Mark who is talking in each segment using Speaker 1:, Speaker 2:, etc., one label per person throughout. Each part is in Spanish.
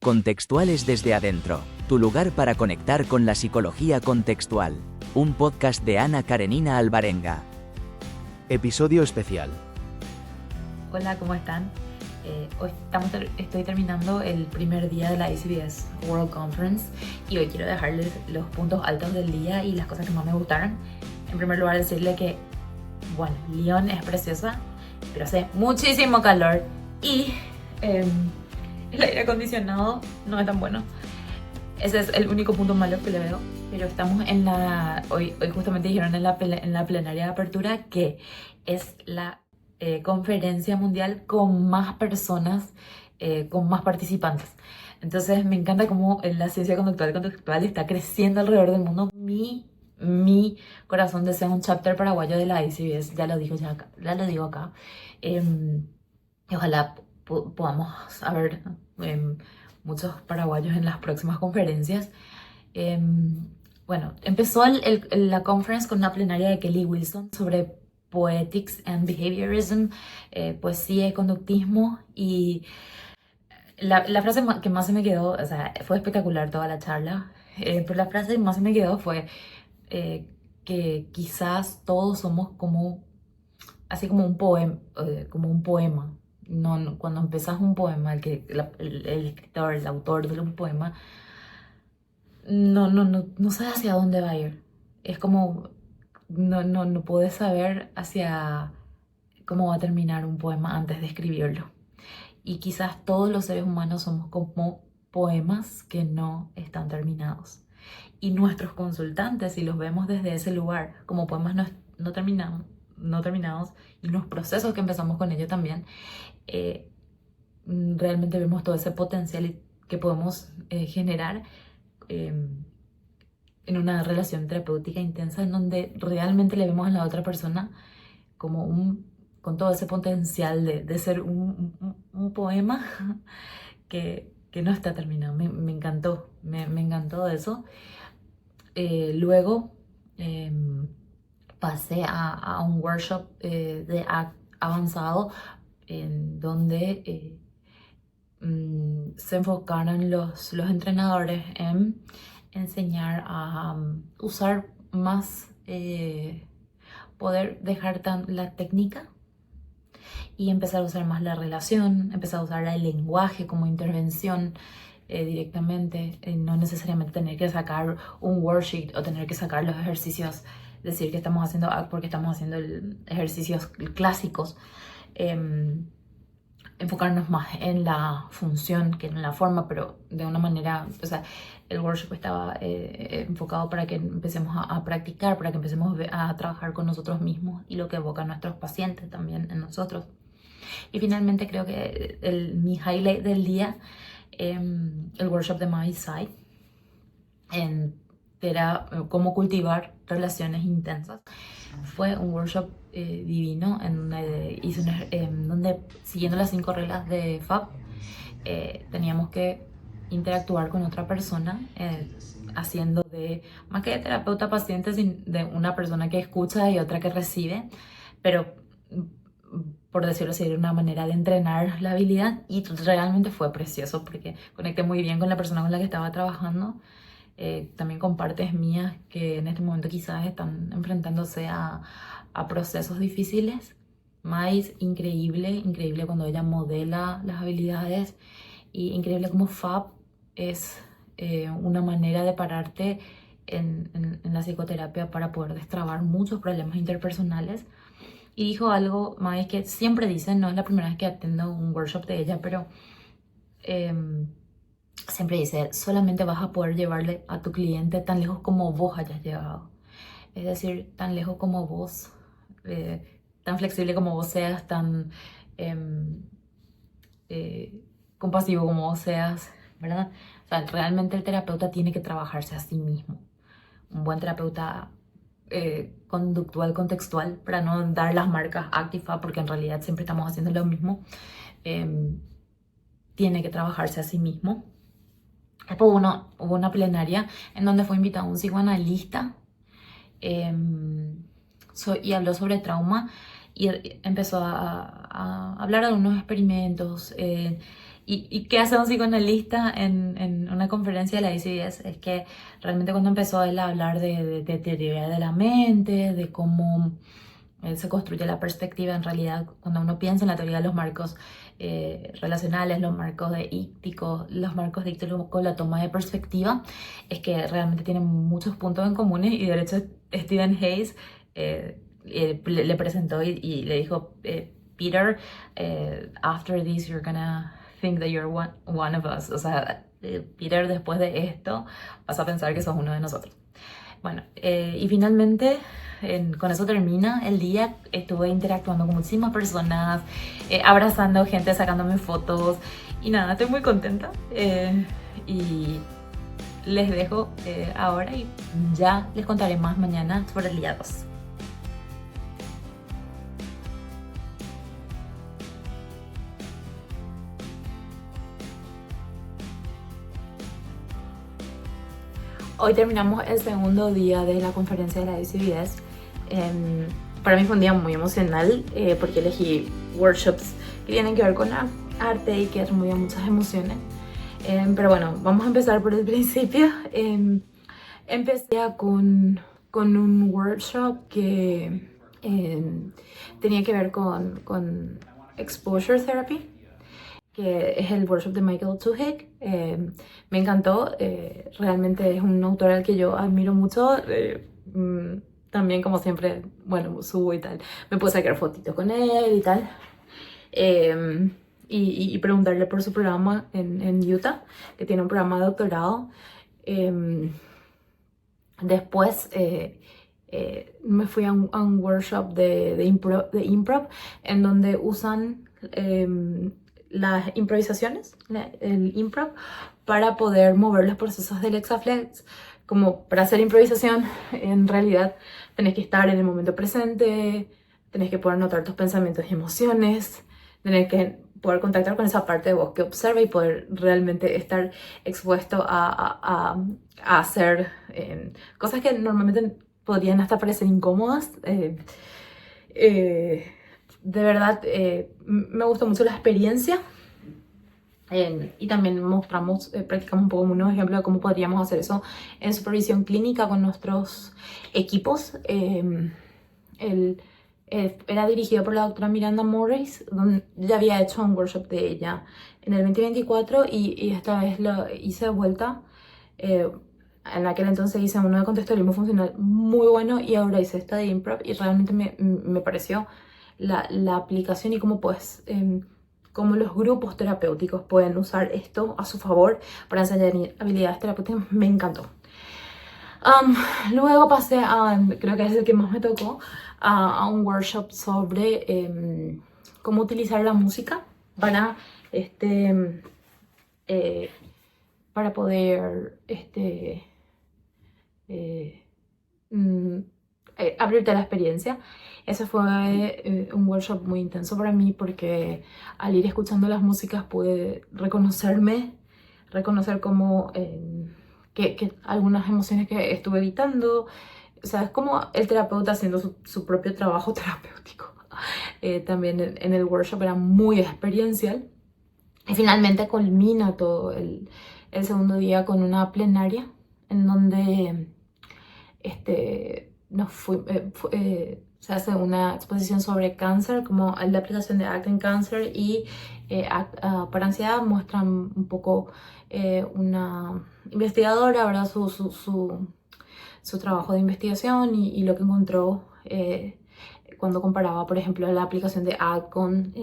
Speaker 1: Contextuales desde adentro, tu lugar para conectar con la psicología contextual. Un podcast de Ana Karenina Alvarenga.
Speaker 2: Episodio especial.
Speaker 3: Hola, ¿cómo están? Hoy estoy terminando el primer día de la ACBS World Conference y hoy quiero dejarles los puntos altos del día y las cosas que más me gustaron. En primer lugar, decirle que, bueno, Lyon es preciosa, pero hace muchísimo calor y el aire acondicionado no es tan bueno. Ese es el único punto malo que le veo. Pero estamos en hoy justamente dijeron en la plenaria de apertura que es la conferencia mundial con más personas, con más participantes. Entonces me encanta cómo la ciencia contextual está creciendo alrededor del mundo. Mi corazón desea un chapter paraguayo de la ACBS, ya lo digo acá. Y ojalá podamos haber muchos paraguayos en las próximas conferencias. Bueno, empezó la conference con una plenaria de Kelly Wilson sobre Poetics and Behaviorism, poesía y conductismo, y la frase que más se me quedó, o sea, fue espectacular toda la charla, pero la frase que más se me quedó fue que quizás todos somos así como un poema. No, cuando empezás un poema, el escritor, el autor de un poema, no sabes hacia dónde va a ir. Es como, no puedes saber hacia cómo va a terminar un poema antes de escribirlo. Y quizás todos los seres humanos somos como poemas que no están terminados. Y nuestros consultantes, si los vemos desde ese lugar, como poemas no terminados, y los procesos que empezamos con ello también, realmente vemos todo ese potencial que podemos generar en una relación terapéutica intensa, en donde realmente le vemos a la otra persona como con todo ese potencial de ser un poema que no está terminado. Me encantó, me encantó eso. Luego pasé a un workshop de avanzado en donde se enfocaron los entrenadores en enseñar a usar más, poder dejar la técnica y empezar a usar más la relación, empezar a usar el lenguaje como intervención directamente, no necesariamente tener que sacar un worksheet o tener que sacar los ejercicios, decir que estamos haciendo ACT porque estamos haciendo ejercicios clásicos. Enfocarnos más en la función que en la forma, pero de una manera, o sea, el workshop estaba enfocado para que empecemos a practicar, para que empecemos a trabajar con nosotros mismos y lo que evoca nuestros pacientes también en nosotros. Y finalmente creo que mi highlight del día, el workshop de My Side, era cómo cultivar relaciones intensas. Fue un workshop divino en donde, siguiendo las 5 reglas de FAB, teníamos que interactuar con otra persona, haciendo más que de terapeuta paciente, de una persona que escucha y otra que recibe, pero por decirlo así, era una manera de entrenar la habilidad, y realmente fue precioso porque conecté muy bien con la persona con la que estaba trabajando. También con partes mías que en este momento quizás están enfrentándose a procesos difíciles. Más increíble cuando ella modela las habilidades, y increíble como FAB es una manera de pararte en la psicoterapia para poder destrabar muchos problemas interpersonales. Y dijo algo, Mai, que siempre dice, no es la primera vez que atiendo un workshop de ella, pero siempre dice, solamente vas a poder llevarle a tu cliente tan lejos como vos hayas llegado. Es decir, tan lejos como vos, tan flexible como vos seas, tan compasivo como vos seas, ¿verdad? O sea, realmente el terapeuta tiene que trabajarse a sí mismo. Un buen terapeuta conductual, contextual, para no dar las marcas ACT-FAB, porque en realidad siempre estamos haciendo lo mismo, tiene que trabajarse a sí mismo. Después hubo una plenaria en donde fue invitado un psicoanalista y habló sobre trauma, y empezó a hablar de unos experimentos ¿Y qué hace un psicoanalista en una conferencia de la ICBS? Es que realmente cuando empezó él a hablar de teoría de la mente, de cómo se construye la perspectiva, en realidad cuando uno piensa en la teoría de los marcos relacionales, los marcos de ícticos, los marcos dícticos con la toma de perspectiva, es que realmente tienen muchos puntos en común y de hecho Stephen Hayes le presentó y le dijo, Peter, after this you're gonna think that you're one of us. O sea, Peter, después de esto vas a pensar que sos uno de nosotros. Bueno, y finalmente con eso termina el día. Estuve interactuando con muchísimas personas, abrazando gente, sacándome fotos y nada, estoy muy contenta y les dejo ahora y ya les contaré más mañana sobre el día 2. Hoy terminamos el segundo día de la conferencia de la ICBS. Para mí fue un día muy emocional porque elegí workshops que tienen que ver con arte y que remueven muchas emociones. Pero bueno, vamos a empezar por el principio. Empecé con un workshop que tenía que ver con exposure therapy, que es el workshop de Michael Tuhig. Me encantó, realmente es un autor al que yo admiro mucho. También, como siempre, bueno, subo y tal, me puedo sacar fotitos con él y tal, y preguntarle por su programa en Utah, que tiene un programa de doctorado. Después me fui a un workshop de improv, en donde usan las improvisaciones, el improv, para poder mover los procesos del Lexaflex. Como para hacer improvisación, en realidad tenés que estar en el momento presente, tenés que poder notar tus pensamientos y emociones, tenés que poder contactar con esa parte de vos que observa y poder realmente estar expuesto a hacer cosas que normalmente podrían hasta parecer incómodas. De verdad, me gustó mucho la experiencia. Y también practicamos un poco unos ejemplos de cómo podríamos hacer eso en supervisión clínica con nuestros equipos. Era dirigido por la doctora Miranda Morris, donde ya había hecho un workshop de ella en el 2024 y esta vez lo hice de vuelta. En aquel entonces hice uno de contextualismo funcional muy bueno y ahora hice esta de improv y realmente me pareció la aplicación y cómo puedes... cómo los grupos terapéuticos pueden usar esto a su favor para enseñar habilidades terapéuticas, me encantó. Luego pasé creo que es el que más me tocó, a un workshop sobre cómo utilizar la música para poder abrirte a la experiencia. Ese fue un workshop muy intenso para mí porque al ir escuchando las músicas pude reconocer cómo que algunas emociones que estuve evitando. O sea, es como el terapeuta haciendo su propio trabajo terapéutico. También en el workshop era muy experiencial. Y finalmente culmina todo el segundo día con una plenaria en donde se hace una exposición sobre cáncer, como la aplicación de ACT en cáncer, y para ansiedad muestran un poco una investigadora, ¿verdad? Su trabajo de investigación y lo que encontró cuando comparaba, por ejemplo, la aplicación de ACT con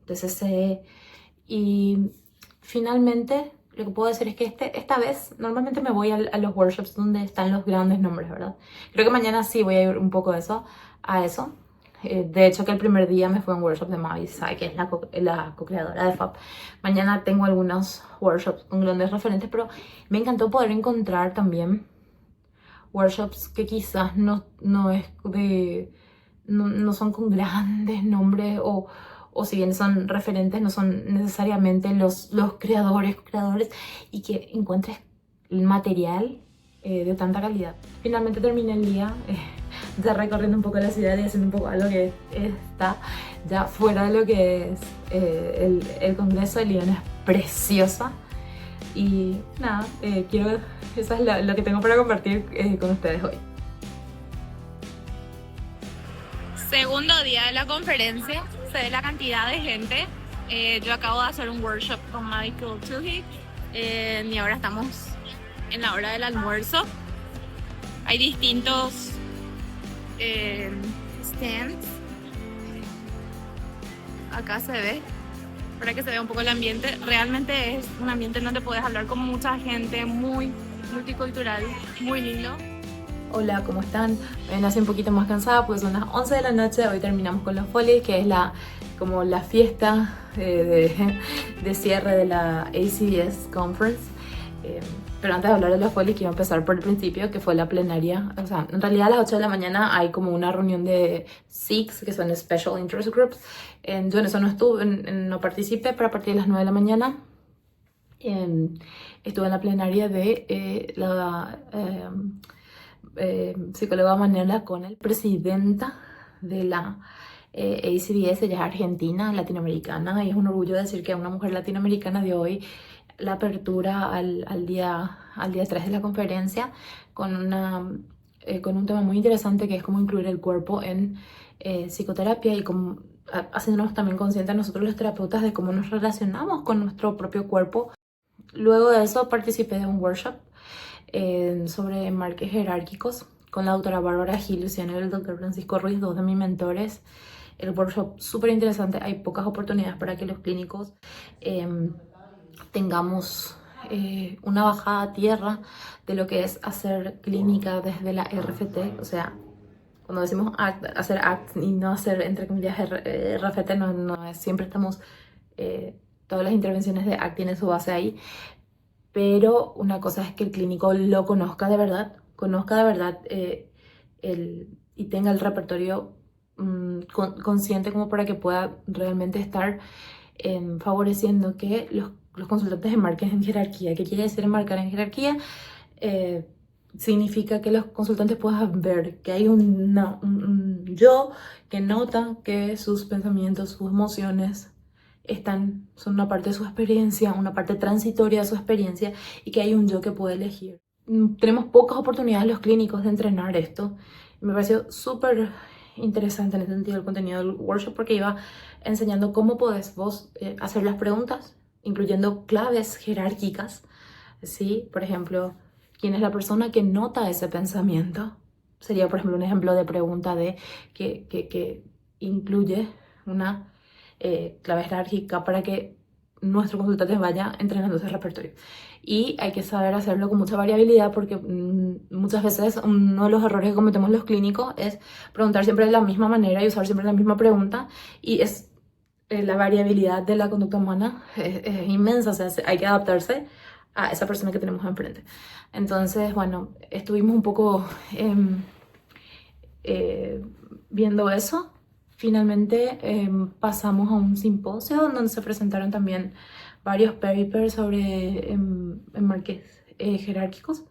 Speaker 3: TCC. Y finalmente lo que puedo decir es que esta vez normalmente me voy a los workshops donde están los grandes nombres, ¿verdad? Creo que mañana sí voy a ir un poco a eso. De hecho, que el primer día me fui a un workshop de Mavi Sai, que es la co-creadora de FAB. Mañana tengo algunos workshops con grandes referentes, pero me encantó poder encontrar también workshops que quizás no son con grandes nombres, o si bien son referentes, no son necesariamente los creadores, y que encuentres el material de tanta calidad. Finalmente terminé el día ya recorriendo un poco la ciudad y haciendo un poco algo que está ya fuera de lo que es el Congreso. Lyon es preciosa y nada, eso es lo que tengo para compartir con ustedes hoy.
Speaker 4: Segundo día de la conferencia, se ve la cantidad de gente. Yo acabo de hacer un workshop con Michael Tuhi y ahora estamos en la hora del almuerzo. Hay distintos stands. Acá se ve, para que se vea un poco el ambiente. Realmente es un ambiente en donde puedes hablar con mucha gente, muy multicultural, muy lindo.
Speaker 3: Hola, ¿cómo están? Me nací un poquito más cansada porque son las 11 de la noche. Hoy terminamos con los Follies, que es como la fiesta de cierre de la ACBS Conference. Pero antes de hablar de los Follies, quiero empezar por el principio, que fue la plenaria. O sea, en realidad a las 8 de la mañana hay como una reunión de SIGs, que son Special Interest Groups. Yo en eso no estuve, no participé, pero a partir de las 9 de la mañana estuve en la plenaria de la psicóloga Manuela Conel, presidenta de la ACBS. Ella es argentina, latinoamericana, y es un orgullo decir que una mujer latinoamericana dio hoy la apertura al día 3 de la conferencia con un tema muy interesante, que es cómo incluir el cuerpo en psicoterapia y cómo, haciéndonos también conscientes nosotros los terapeutas de cómo nos relacionamos con nuestro propio cuerpo. Luego de eso participé de un workshop sobre marques jerárquicos con la doctora Bárbara Gil Luciano y el doctor Francisco Ruiz, dos de mis mentores. El workshop súper interesante. Hay pocas oportunidades para que los clínicos tengamos una bajada a tierra de lo que es hacer clínica desde la RFT. O sea, cuando decimos hacer ACT y no hacer, entre comillas, RFT, no es, siempre estamos, todas las intervenciones de ACT tienen su base ahí. Pero una cosa es que el clínico lo conozca de verdad y tenga el repertorio consciente como para que pueda realmente estar favoreciendo que los consultantes enmarquen en jerarquía. ¿Qué quiere decir enmarcar en jerarquía? Significa que los consultantes puedan ver que hay un yo que nota que sus pensamientos, sus emociones son una parte de su experiencia, una parte transitoria de su experiencia, y que hay un yo que puede elegir. Tenemos pocas oportunidades los clínicos de entrenar esto. Me pareció súper interesante en ese sentido el contenido del workshop, porque iba enseñando cómo podés vos hacer las preguntas, incluyendo claves jerárquicas, ¿sí? Por ejemplo, ¿quién es la persona que nota ese pensamiento? Sería, por ejemplo, un ejemplo de pregunta que incluye una clave jerárquica para que nuestro consultante vaya entrenando ese repertorio. Y hay que saber hacerlo con mucha variabilidad, porque muchas veces uno de los errores que cometemos los clínicos es preguntar siempre de la misma manera y usar siempre la misma pregunta, y la variabilidad de la conducta humana es inmensa. O sea, hay que adaptarse a esa persona que tenemos enfrente. Entonces, bueno, estuvimos un poco viendo eso. Finalmente pasamos a un simposio donde se presentaron también varios papers sobre enmarques jerárquicos.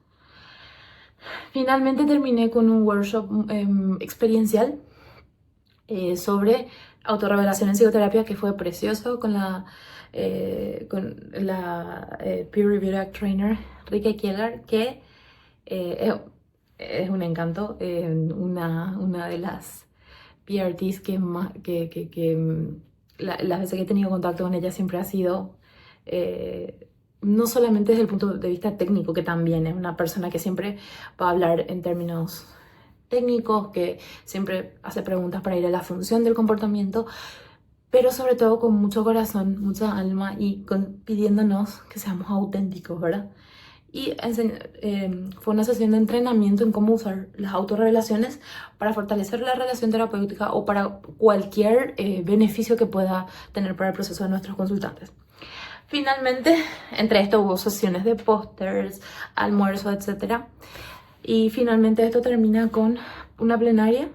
Speaker 3: Finalmente terminé con un workshop experiencial sobre autorrevelación en psicoterapia, que fue precioso, con la peer reviewed trainer Rika Kieler, que es un encanto, una de las PRTs las veces que he tenido contacto con ella siempre ha sido, no solamente desde el punto de vista técnico, que también es una persona que siempre va a hablar en términos técnicos, que siempre hace preguntas para ir a la función del comportamiento, pero sobre todo con mucho corazón, mucha alma, y pidiéndonos que seamos auténticos, ¿verdad? Y fue una sesión de entrenamiento en cómo usar las autorrevelaciones para fortalecer la relación terapéutica o para cualquier beneficio que pueda tener para el proceso de nuestros consultantes. Finalmente, entre esto hubo sesiones de pósters, almuerzo, etc. Y finalmente esto termina con una plenaria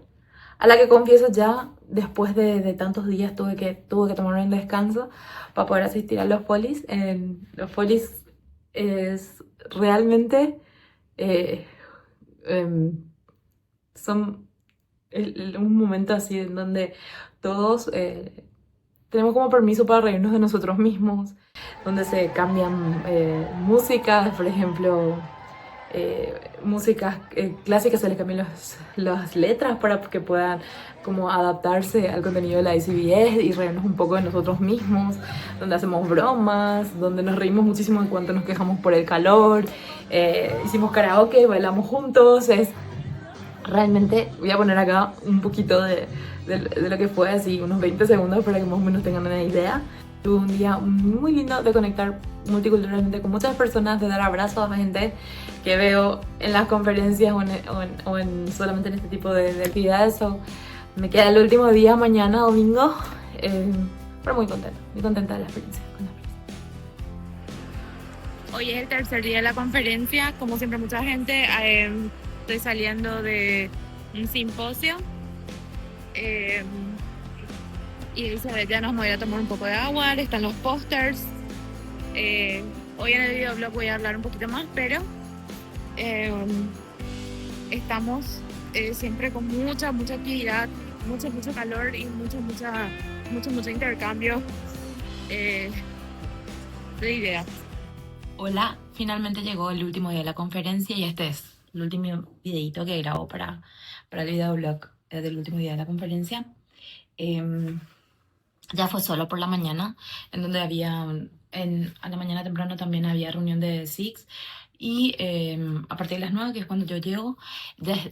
Speaker 3: a la que, confieso, ya después de tantos días tuve que tomar un descanso para poder asistir a los Follies. Los Follies es realmente son un momento así en donde todos tenemos como permiso para reírnos de nosotros mismos, donde se cambian músicas, por ejemplo, músicas clásicas, se les cambian las letras para que puedan como adaptarse al contenido de la ICBS y reírnos un poco de nosotros mismos, donde hacemos bromas, donde nos reímos muchísimo en cuanto nos quejamos por el calor, hicimos karaoke, bailamos juntos. Realmente voy a poner acá un poquito de lo que fue, así unos 20 segundos para que más o menos tengan una idea. Tuve un día muy lindo de conectar multiculturalmente con muchas personas, de dar abrazos a gente que veo en las conferencias o en solamente en este tipo de actividades. Me queda el último día, mañana, domingo, pero muy contenta de la experiencia.
Speaker 4: Hoy es el tercer día de la conferencia, como siempre mucha gente. Estoy saliendo de un simposio y Isabel ya nos voy a tomar un poco de agua, están los pósters. Hoy en el videoblog voy a hablar un poquito más, pero estamos siempre con mucha actividad, mucho calor y mucho intercambio de ideas.
Speaker 3: Hola, finalmente llegó el último día de la conferencia y este es el último videito que grabo para el videoblog del último día de la conferencia. Ya fue solo por la mañana, en donde a la mañana temprano también había reunión de SIX y a partir de las 9, que es cuando yo llego,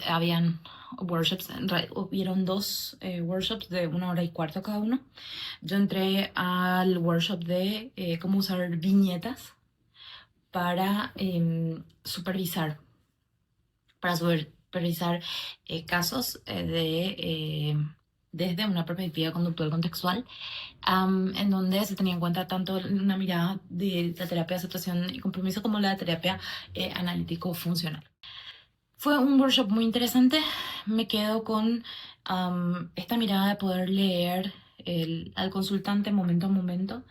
Speaker 3: habían workshops. Hubieron 2 workshops de 1 hora y cuarto cada uno. Yo entré al workshop de cómo usar viñetas para supervisar casos desde una perspectiva conductual contextual, en donde se tenía en cuenta tanto una mirada de la terapia de aceptación y compromiso como la terapia analítico-funcional. Fue un workshop muy interesante. Me quedo con esta mirada de poder leer al consultante momento a momento,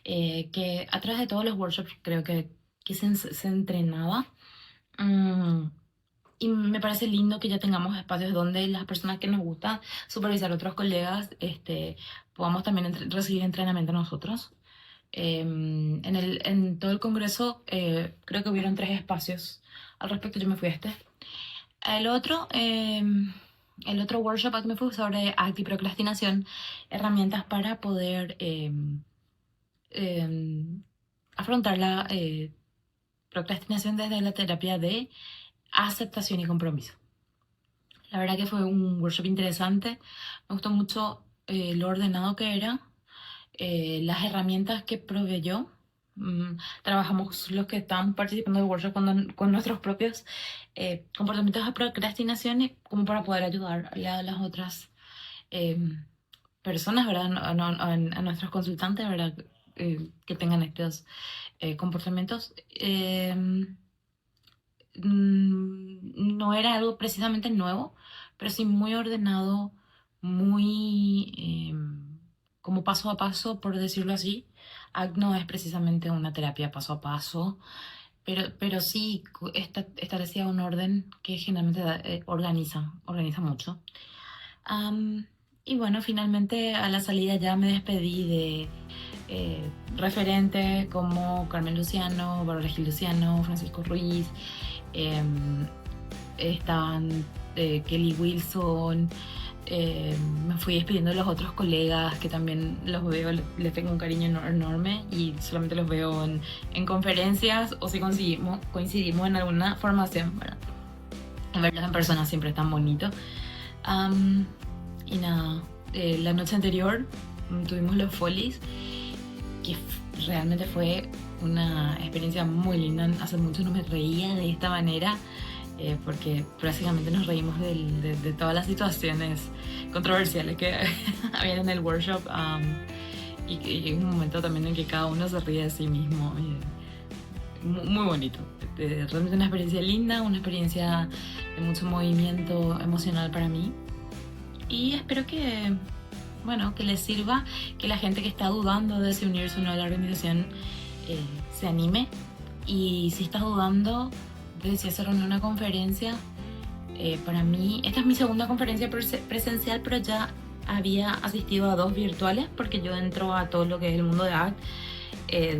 Speaker 3: que a través de todos los workshops creo que se entrenaba. Y me parece lindo que ya tengamos espacios donde las personas que nos gusta supervisar a otros colegas podamos también recibir entrenamiento nosotros. En todo el congreso creo que hubieron 3 espacios al respecto. Yo me fui a este. El otro workshop que me fui sobre antiprocrastinación, herramientas para poder afrontar la procrastinación desde la terapia de aceptación y compromiso. La verdad que fue un workshop interesante. Me gustó mucho lo ordenado que era, las herramientas que proveyó. Trabajamos los que estamos participando del workshop con nuestros propios comportamientos de procrastinación, como para poder ayudar a las otras personas, ¿verdad? A nuestros consultantes, ¿verdad? Que tengan estos comportamientos. No era algo precisamente nuevo, pero sí muy ordenado, muy como paso a paso, por decirlo así. ACT no es precisamente una terapia paso a paso, pero sí establecía un orden que generalmente organiza mucho. Y bueno, finalmente a la salida ya me despedí de referentes como Carmen Luciano, Bárbara Gil Luciano, Francisco Ruiz, estaban Kelly Wilson. Me fui despidiendo de los otros colegas que también los veo, les tengo un cariño enorme y solamente los veo en conferencias o si coincidimos en alguna formación, ¿verdad? Verlos en persona siempre es tan bonito. Y nada, la noche anterior tuvimos los folies, que realmente fue una experiencia muy linda. Hace mucho no me reía de esta manera, porque básicamente nos reímos de todas las situaciones controversiales que había en el workshop, y un momento también en que cada uno se ríe de sí mismo. Muy bonito. Realmente una experiencia linda, una experiencia de mucho movimiento emocional para mí. Y espero que les sirva, que la gente que está dudando de si unirse o no a la organización se anime. Y si estás dudando de si hacer una conferencia, Para mí, esta es mi segunda conferencia presencial, pero ya había asistido a 2 virtuales porque yo entro a todo lo que es el mundo de ACT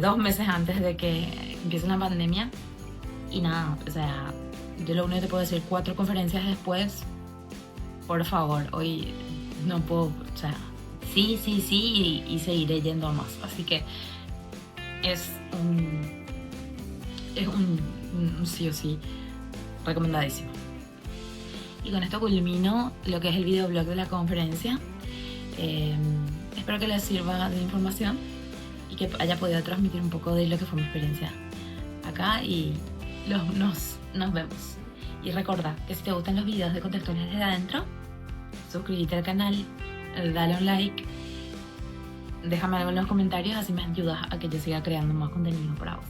Speaker 3: 2 meses antes de que empiece la pandemia. Y nada, o sea, yo lo único que te puedo decir, 4 conferencias después, por favor, hoy no puedo, o sea, sí, y seguiré yendo a más. Así que es un sí o sí recomendadísimo. Y con esto culmino lo que es el videoblog de la conferencia. Espero que les sirva de información y que haya podido transmitir un poco de lo que fue mi experiencia acá, y nos vemos. Y recuerda que si te gustan los videos de Contextuales desde adentro, suscríbete al canal, dale un like, déjame algo en los comentarios, así me ayudas a que yo siga creando más contenido para vos.